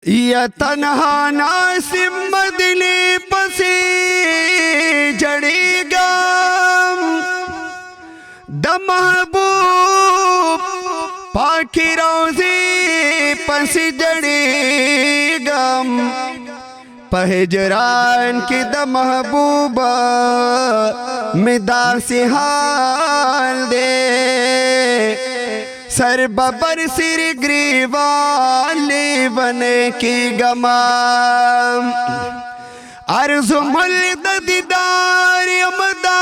या तन्हा नासिम मदीने पसे जड़ेगा द महबूब पाकी रोज़े पसे जड़ेगा पहजरान के द महबूबा मिदा से हाल दे सर बबर सिर ग्रीवाले बने की गमाम अर्ज़ु मुल्द दीदार अमदा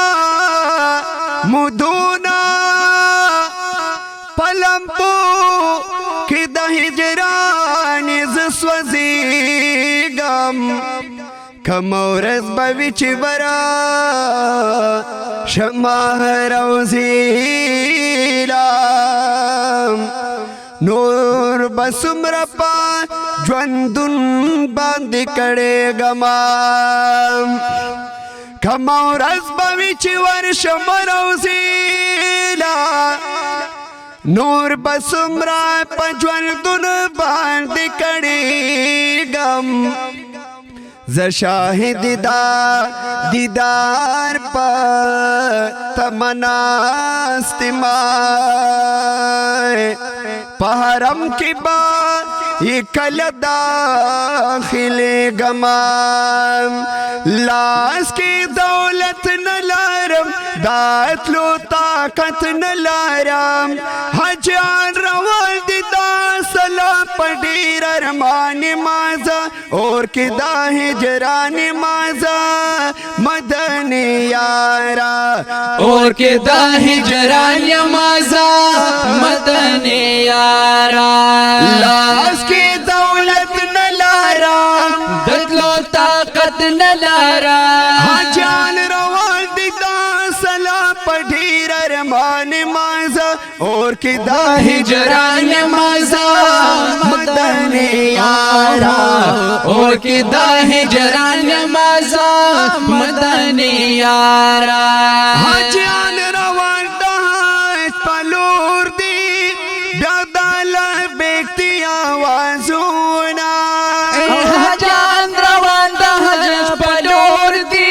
मुदूना पलम्पो की दहिजरान स्वजीगम कमौरस बविच बरा शमाह रोज़ीला नूर बसुमरपा ज्वंदुन बंद करे गमाम कमौरस बविच वर्ष मरोज़ीला नूर बसुमरा पज्वंदुन बंद करे गम ज़शाहिद दीदार पर तमनास्तिमाए पहरम की बात ये कल दाखिले गमाम लाश की दौलत न लारम दात लो ताकत न लारम हजान रवाल दिदा सला पडीर अरमान माजा और के दाहे जरान माजा मदनी यारा और के दाहे जरान माजा मदनी यारा लाश की दौलत न लारा दतलो ताकत न लारा हजान रवाल दिदा सला पडीर अरमान माजा और के दाहे जरान माजा मदनी यारा और के दाहे जरान माजा मदनी यारा हजान रवाल दहाज पलोर दी दादाल बेक्ति आवाज़ोना हजान रवाल दहाज पलोर दी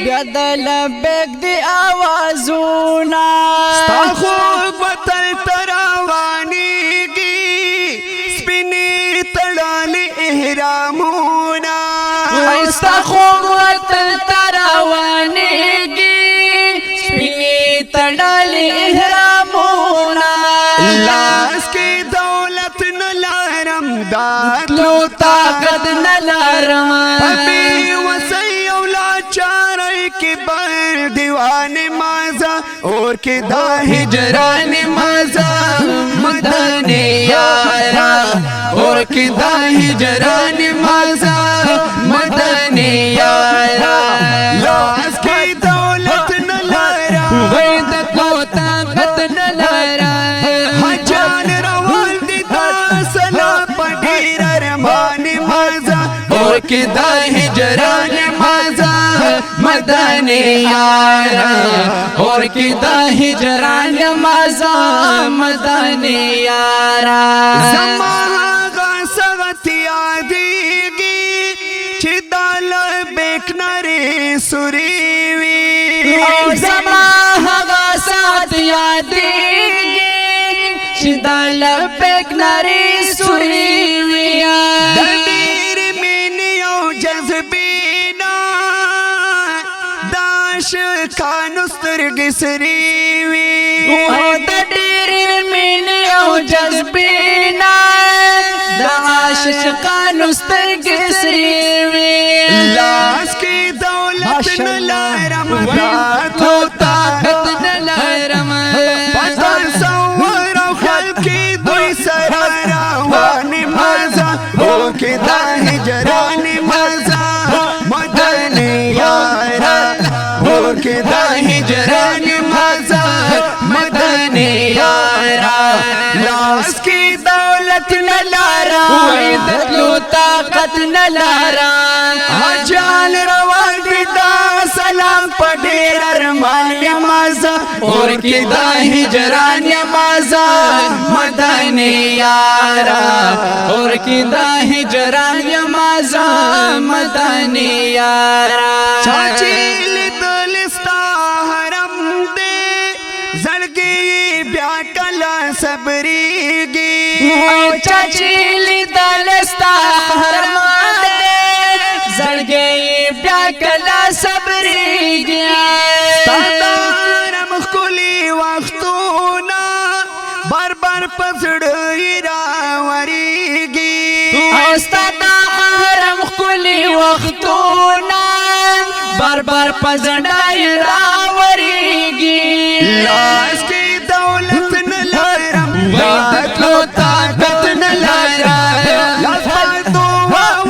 दादाल बेक्ति आवाज़ोना खूब बतल तरावानी की स्पिनी तड़ाली एहरामोना खूब तरावानी की स्पिनी तड़ाली एहरामोना लाश की दौलत न लारम दात लो ताकत न लारम अबी वसैयौला चारे के बर दीवाने माजा और के दाहे जरान माजा मदनी यारा और के दाहे जरान माजा मदनी यारा लाश की दौलत न लारा वैदत लो ताकत न लारा हजान रवाल दिदा सला पडीर अरमान माजा और के दाहे जरान माजा मदनी यारा और के दाहे जरान माजा मदनी यारा ज़मागा सगतिया दीगी चिदाल बेकनरे सुरीवी ज़मागा साथ यादेगी चिदाल बेकनरे सुरीविया दबीर मिनियो जज़बीना दाश खानुस्तर गिसरीवी दडीर मिनियो जज़बीना दाश कानुस्तर गिसरीवी लाश की दौलत न लारम दात लो ताकत न लारम पता सवर खल्की दुई सरारा वानी माजा हो के दाहे जरानी माजा मदनी यारा हो के दाहे जरानी माजा मदनी यारा लाश की दौलत न लारा वैदत लो ताकत न लारा हजान रवाल दिदा सलाम पडीर अरमान माजा اور کی دا ہجران نمازا مدنی یارا اور کی دا ہجران نمازا مدنی یارا چاچی لیدلستا حرم دے زړګي بیا کلا صبرېږي چاچی لیدلستا حرم دے زړګي بیا کلا صبرېږي ستادارم ښکلي وختونه بار بار په زړه راورېږي ستا د حرم ښکلي وختونه بار بار په زړه راورېږي لاس کې دولت نه لرم تلو طاقت نه لرم لاس پاتو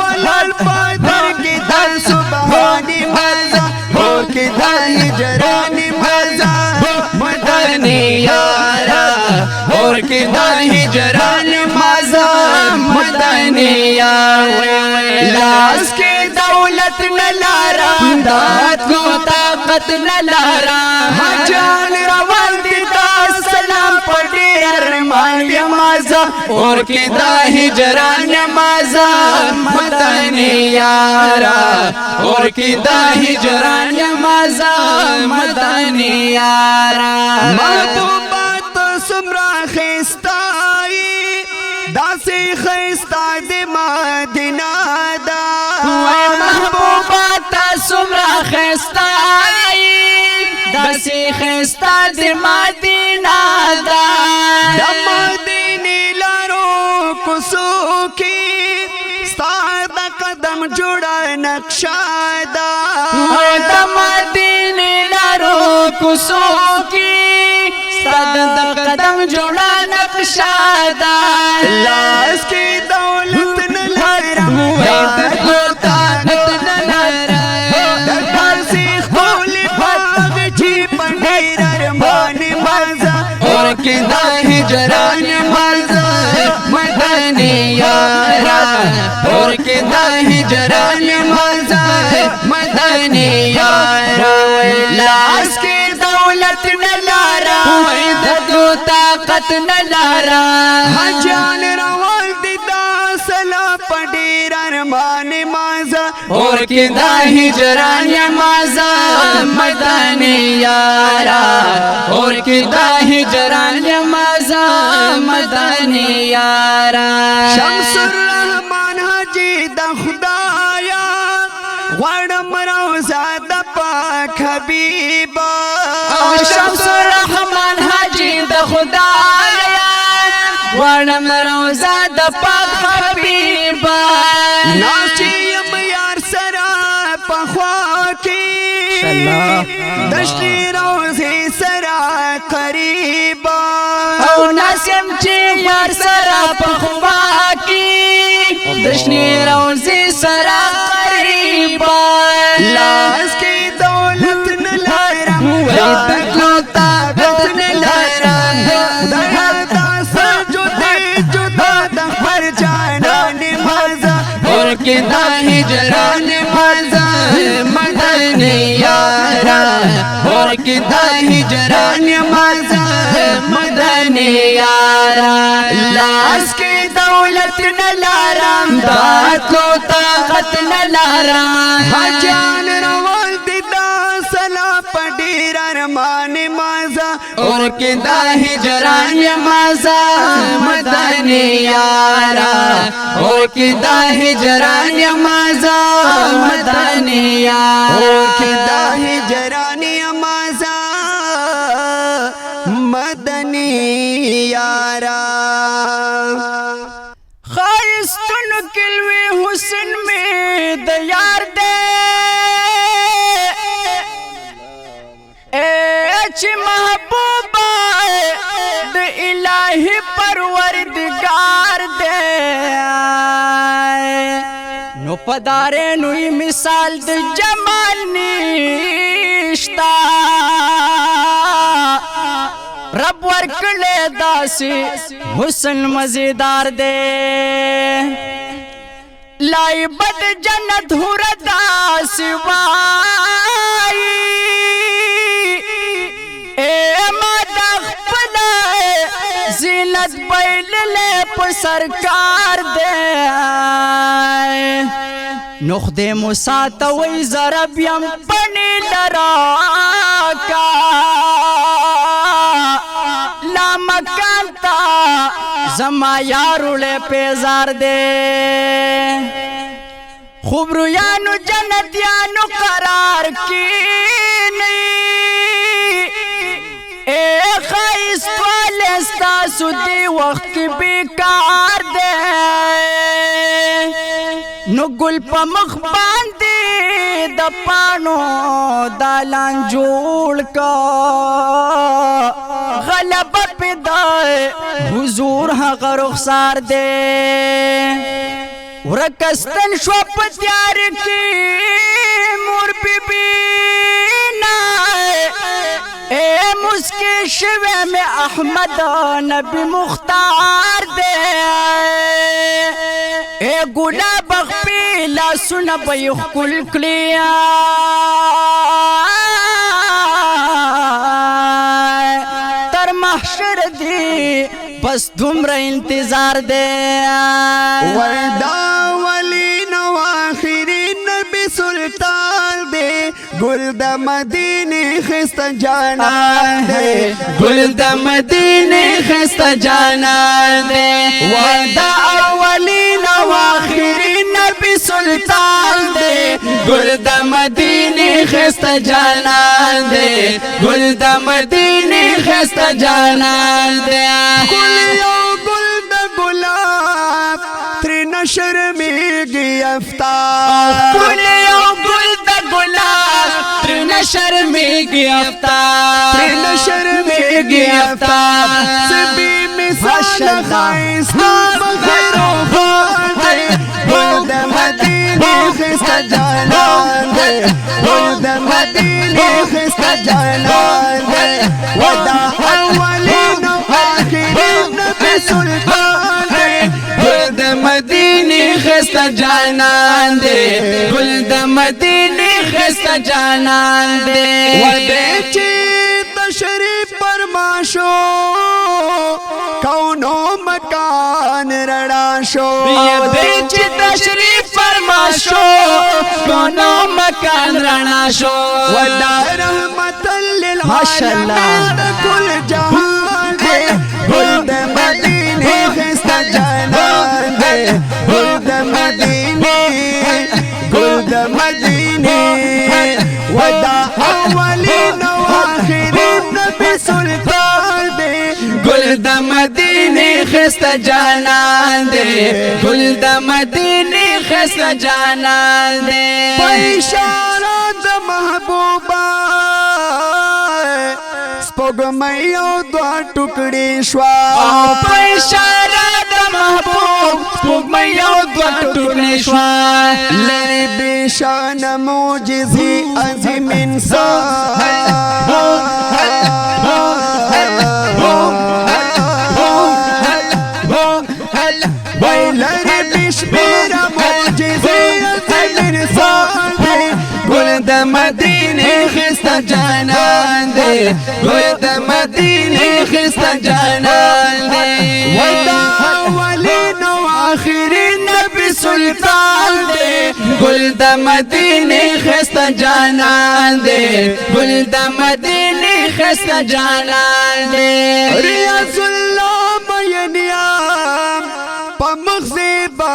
ولل پاتر کې در سبحاني مزه اور کې در هجراني مزه مدنی یارا اور کی دا ہجران مزا مدنی یارا لاس کی دولت نلارا دات کو طاقت نلارا جان روان دي دا سلام پټي ارمان مزا اور کی دا ہجران مزا مدنی یارا اور کی دا ہجران مزا مدنی یارا محبوبات سمرا خستائی داسی خستا دی مدینہ دا محبوبات سمرا خستائی داسی خستا دی مدینہ دا دا مدینی لارو کسو کی ستا دا قدم جوڑا نقشہ دا دا مدینی لارو کسو کی ستا دا قدم جوڑا نقشہ دا لاس کی دولت نلرم دکلو طاقت نلرم دکار سیخ بولی باغ چی پنیر ارمان مزا اور کی دا ہجران مزا مدنی یارا اور کی دا ہجران مزا مدنی یارا لاس کی دولت نلارا دکلو طاقت نلارا جان روال دی دا سلا پنیر ارمان مزا اور کی دا ہجران مزا مدنی یارا اور کی دا ہجران مزا مدنی یارا شمس الرحمن حجی دا خدایا غړم روزا د پاک حبیبا شمس الرحمن حاجی د خدایا غړم روزا د پاک حبیبا ناسیم یار سرا پخوا کی دشتی روزی سرا قریبا او ناسم چې یار سره په خوا کې دشنی روزي سره قریبا لاس کی دولت نلرم دکلو طاقت نلرم دا سجده جدا د خبر جانان مزا اور کی دا ہجران مزا مدنی یارا اور کی دا ہجران مزا مدنی یارا لاس کی دولت نلارم دات کو طاقت نلارم جان روال دی دا سلا پډیر ارمان مزا اور کی دا ہجران مزا مدنی یارا اور کی دا ہجران مزا مدنی یارا کی دا ہجرانی مزا مدنی یارا خائستن کلوی حسن میں دیار دے اچ محبوبہ د الہی پروردگار دے نو پدارے نوی مثال د جمال نشتا رب ورکلے داسی حسن مزیدار دے لائی بد جنت ہور داسی وائی اے خپل زینت بیللې په سرکار دې نو خدای موسی ته وی زرب یم پنی لراکا لا مکان تا زما یارولې پیزار دې خوب رویانو جنتیانو قرار کی اے خیس پالستا سودی وقت کی بیکار دے نو گل پا مخ باندی دا پانو دالان جوڑ کا غلبہ پیدائے حضور حق رخسار دے ورکستن شو پتیار کی مور بی بی نائے اے مسکی شوے میں احمد نبی مختار دے اے گلاب اخپیلا سن بیخ کل کلیا تر محشر دی بس دمر انتظار دے وردا ولین و آخرین نبی سلطان دے گل دا مدینی خست جانان دے گل دا مدینی خست جانان دے وردا اولین و آخرین نبی سلطان دے گل دا مدینی خست جانان دے گل دا مدینی خست جانان دے گل یو گل دا گلاب تری نشر میگی افتار گل یو گل دا گلاب تری نشر میگی افتار تری نشر میگی افتار سبی مثال خائستا بغیر و باندے گل دا مدینی خست جانان دے گل دا مدینی خست جانان دے ودا اولین و آخرین نبی سلطان دے گل دا مدینی خست جانان دے گل دا مدینی خست جانان دے ودے چی تشریف فرماشو کونو مکان رڑاشو ودے چی تشریف فرماشو کونو مکان رنا شو ودا رحمت للعالمین کل جہان دے گل دا مدینی خست جانان دے گل دا مدینی گل دا مدینی ودا اولین و آخرین نبی سلطان دے گل دا مدینی خست جانان دے گل دا مدینی خست جانان دے پیشارہ دا محبوبہ سپوږمۍ دوا ټوکړي شوا پیشارہ دا محبوب سپوږمۍ دوا ټوکړي شوا لری بشان معجزې عظیم انسان وای لری بشمیر معجزې عظیم انسان گل دا مدینی خست جانان دے گل دا مدینی خست جانان دے ودا اولین و آخرین نبی سلطان دے گل دا مدینی خست جانان دے گل دا مدینی خست جانان دے ریاض اللہ مینیام پا مغزیبا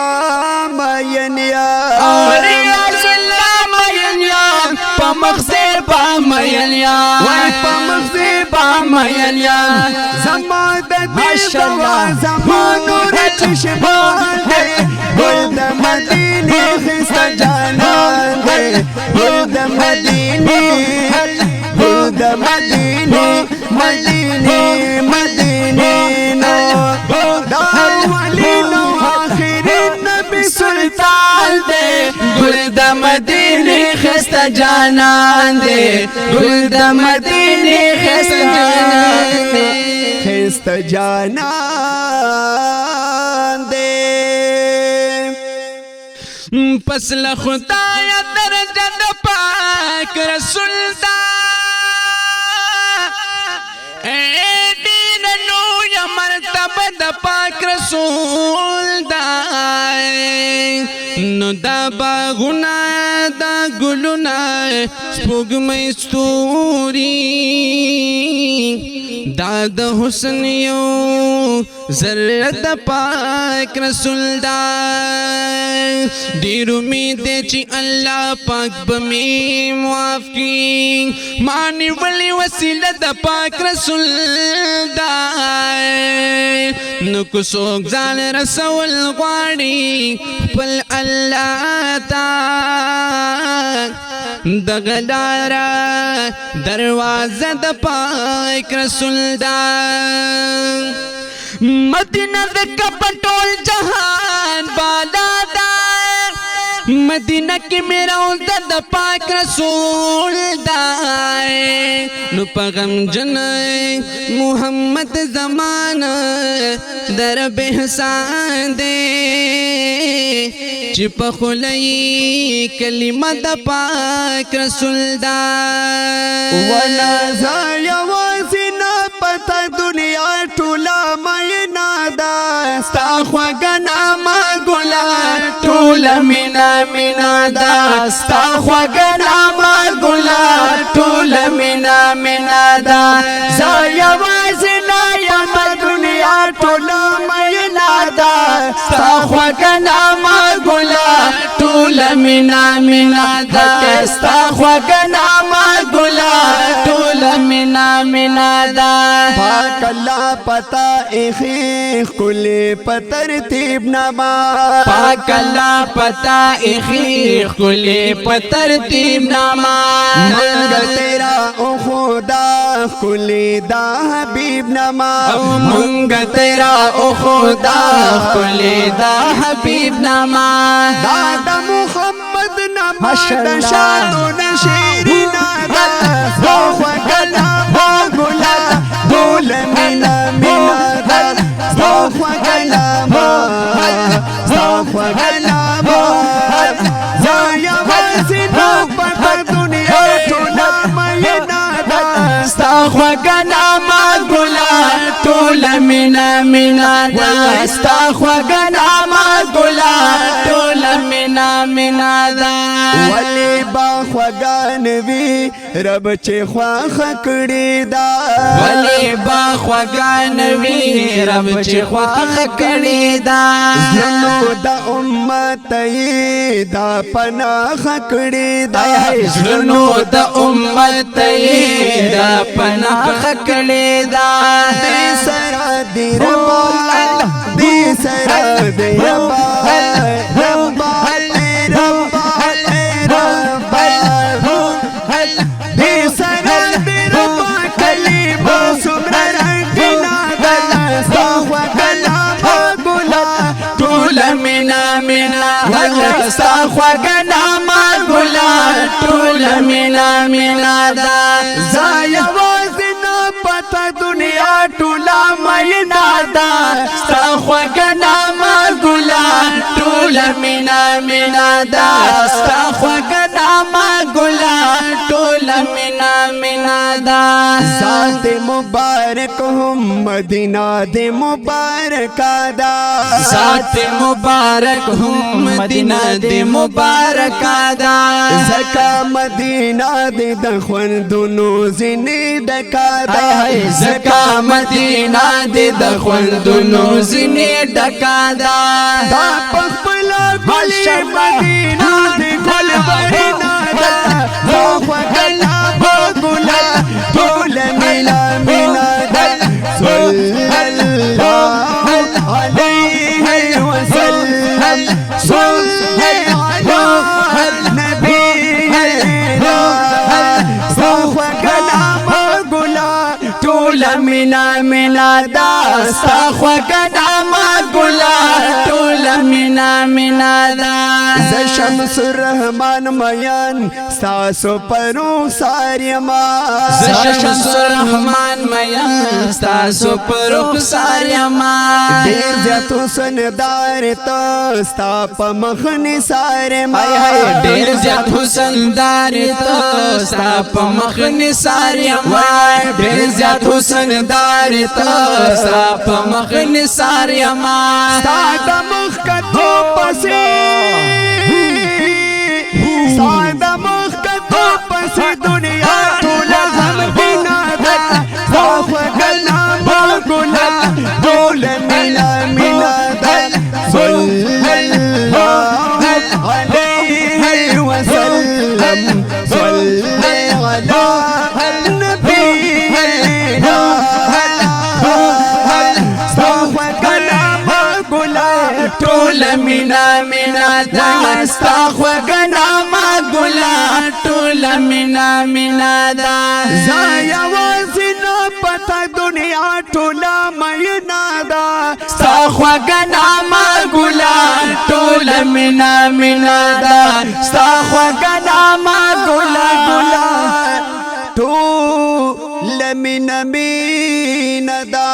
مینیام ریاض اللہ مینیام پا مغزیر با مینیام وای پا مغزیبا مینیام زمان دا دیبا زمانو رچشمان دے گل دا مدینی خست جانان دے گل دا مدینی گل دا مدینی مدینی مدینی نو دا اولین و آخرین نبی سلطان دے گل دا مدینی خست جانان دے گل دا مدینی خست جانان دے خست جانان دے پس لخدای درجہ دا پاک رسول دا اے بد پاک رسول دای نو دا باغونا دا گلونا سپوږمۍ ستوري دا د حسن یو ذره د پاک رسول دا ډېر امید دی چې الله پاک به مې معاف کړي ما نیولې وسیله د پاک رسول دا نو کو څوک ځان رسول غواړي خپل الله ته دغه لاره دروازه د پاک رسول دا مدینہ د کپټول جهان بالا دا مدینہ کی میرا د پاک رسول دا نو پیغام جن محمد زمانہ در بهسان دے چې په خلای کلمه د پاک رسول دا ولا زال واسنا پتا دنیا ټولا مینا دا ستا خوږنا ما ګلا ټوله مینا مینا دا ستا خوږنا ما ګلا ټوله مینا مینا دا زایا واسنا یم دنیا ټولا مینا دا ستا خوږنا ما ګلا ټوله مینا مینا دا ستا خوږنا ما ګلا ټوله مینا مینا دا پاک الله پتا اخی کلی پترتیب نما پاک الله پتا اخی کلی پترتیب نما منگ تیرا او خدا کلی دا حبیب نما منگ تیرا او خدا کلی دا حبیب نما دا محمد نما دا شادو نشیرنا دا سوخ کلما گلا دول منا منا دا سوخ کلما سوخ کلما زایا واسنا پتا دنیا ټولا مینا دا ستا خوږنا ما ګلا ټوله مینا مینا دا ستا خوږنا ما ګلا ټوله مینا مینا دا ولی با خوږان وی رب چې خواخ کړی دا ولی با خوږان وی رب چې خواخ کړی دا زنو د امت یې دا پناه کړی دا زنو د امت یې دا پناه کړی دا دې سره دې ربا دې سره دې ربا ربا ربا ربا دې سره دې ربا کلمه سمره رنگینا دا سوخ کلمه ګلا ټوله مینا مینا دا ستا خوږنا ما ګلا ټوله مینا مینا دا زایا واسنا پتا دنیا ټولا مینا دا ستا خوږنا ما ګلا ټوله مینا مینا دا ستا خوږنا ما ګلا ټوله مینا مینا دا ذات مبارک هم مدینہ دے مبارک دا ذات مبارک هم مدینہ دے مبارک دا زکا مدینہ دے د خوندونو زنی ډکا دا زکا مدینہ دے د خوندونو زنی ډکا دا دا پخپلا گلی مدینہ دے گل بہینا دا خوخ کلا بگلا طول ملا ملا دا صلی اللہ علیہ وسلم صلی اللہ نبی خوخ کلا بگلا طول ملا ملا دا ستا خوږنا ما ګلا ټوله مینا مینا دا ز شمس الرحمن میان ستاسو پرو سارما ز شمس الرحمن میان ستاسو پرو سارما ډیر زیاتو سندار ته ستا په مخ نثار ما ډیر زیات حسندار ته ستا په مخ نثار یما ډیر زیات حسندار ته ستا په مخ نثار یما ستا د مخ کتو پسې ستا د مخ کتو پسې دنیا ټول غمګینا ده ستا خوږه نامه ګله ټول مینا مینا ده صلی الله علیه وسلم صلی علی نبینا ستا خوږه نامه ګله ټول مینا مینا دا ستا خوږه نامه ګله ټول مینا مینا دا زه یوازې نه پته دنیا ټوله مینا ده ستا خوږه نامه ګله ټول مینا مینا دا ستا خوږه نامه ګله ټوله مینا مینا ده